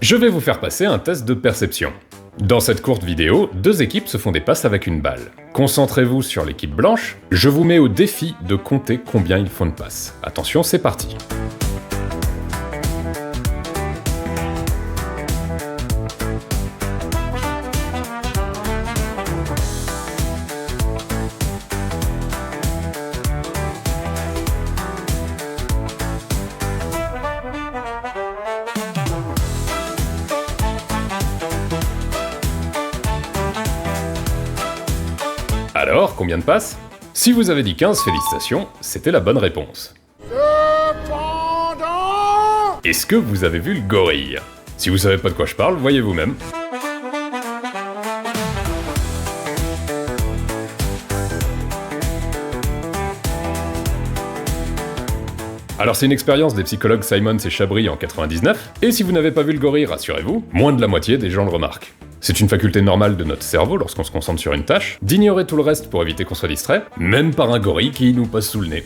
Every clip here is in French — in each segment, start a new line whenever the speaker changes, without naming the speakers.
Je vais vous faire passer un test de perception. Dans cette courte vidéo, deux équipes se font des passes avec une balle. Concentrez-vous sur l'équipe blanche, je vous mets au défi de compter combien ils font de passes. Attention, c'est parti. Alors, combien de passes? Si vous avez dit 15, félicitations, c'était la bonne réponse. Cependant... Est-ce que vous avez vu le gorille? Si vous savez pas de quoi je parle, voyez vous-même. Alors c'est une expérience des psychologues Simons et Chabry en 99, et si vous n'avez pas vu le gorille, rassurez-vous, moins de la moitié des gens le remarquent. C'est une faculté normale de notre cerveau lorsqu'on se concentre sur une tâche, d'ignorer tout le reste pour éviter qu'on soit distrait, même par un gorille qui nous passe sous le nez.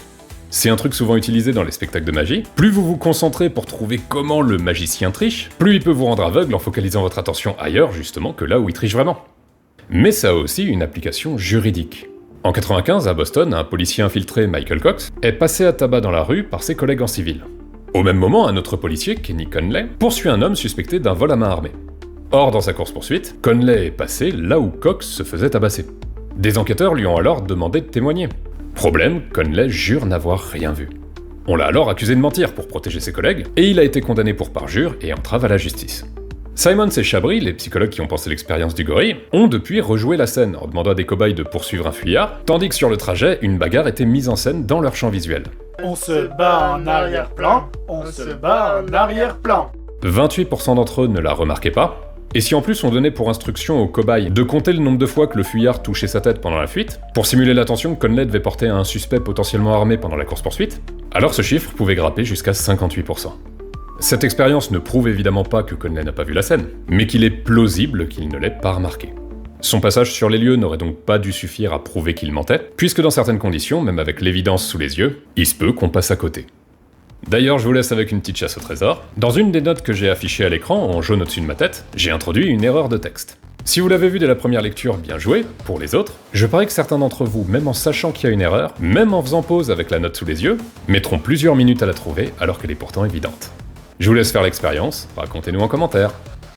C'est un truc souvent utilisé dans les spectacles de magie. Plus vous vous concentrez pour trouver comment le magicien triche, plus il peut vous rendre aveugle en focalisant votre attention ailleurs justement que là où il triche vraiment. Mais ça a aussi une application juridique. En 95, à Boston, un policier infiltré, Michael Cox, est passé à tabac dans la rue par ses collègues en civil. Au même moment, un autre policier, Kenny Conley, poursuit un homme suspecté d'un vol à main armée. Or, dans sa course-poursuite, Conley est passé là où Cox se faisait tabasser. Des enquêteurs lui ont alors demandé de témoigner. Problème, Conley jure n'avoir rien vu. On l'a alors accusé de mentir pour protéger ses collègues, et il a été condamné pour parjure et entrave à la justice. Simons et Chabry, les psychologues qui ont pensé l'expérience du gorille, ont depuis rejoué la scène en demandant à des cobayes de poursuivre un fuyard, tandis que sur le trajet, une bagarre était mise en scène dans leur champ visuel.
On se bat en arrière-plan, on se bat en arrière-plan.
28% d'entre eux ne la remarquaient pas, et si en plus on donnait pour instruction aux cobayes de compter le nombre de fois que le fuyard touchait sa tête pendant la fuite, pour simuler l'attention que Conley devait porter à un suspect potentiellement armé pendant la course-poursuite, alors ce chiffre pouvait grimper jusqu'à 58%. Cette expérience ne prouve évidemment pas que Conley n'a pas vu la scène, mais qu'il est plausible qu'il ne l'ait pas remarqué. Son passage sur les lieux n'aurait donc pas dû suffire à prouver qu'il mentait, puisque dans certaines conditions, même avec l'évidence sous les yeux, il se peut qu'on passe à côté. D'ailleurs, je vous laisse avec une petite chasse au trésor. Dans une des notes que j'ai affichées à l'écran, en jaune au-dessus de ma tête, j'ai introduit une erreur de texte. Si vous l'avez vu dès la première lecture, bien joué. Pour les autres, je parie que certains d'entre vous, même en sachant qu'il y a une erreur, même en faisant pause avec la note sous les yeux, mettront plusieurs minutes à la trouver alors qu'elle est pourtant évidente. Je vous laisse faire l'expérience, racontez-nous en commentaire.